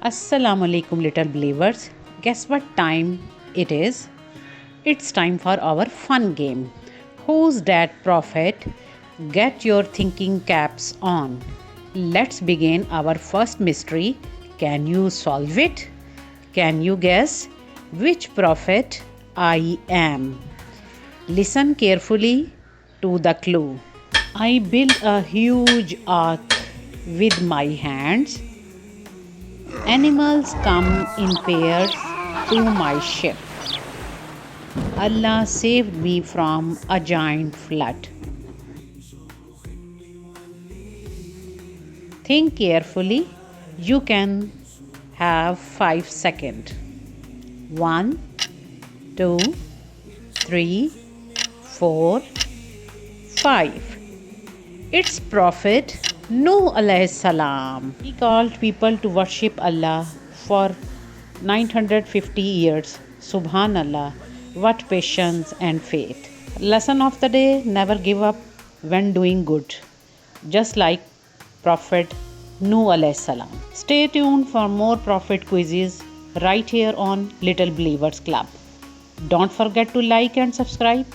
Assalamu alaikum, little believers. Guess what time it is? It's time for our fun game. Who's that prophet? Get your thinking caps on. Let's begin our first mystery. Can you solve it? Can you guess which prophet I am? Listen carefully to the clue. I build a huge ark with my hands. Animals come in pairs to my ship. Allah saved me from a giant flood. Think carefully. You can have 5 seconds. 1, 2, 3, 4, 5. It's Prophet Nuh alayhi salam. He called people to worship Allah for 950 years. Subhanallah, what patience and faith. Lesson of the day: never give up when doing good. Just like Prophet Nuh alayhi salam. Stay tuned for more Prophet quizzes right here on Little Believers Club. Don't forget to like and subscribe.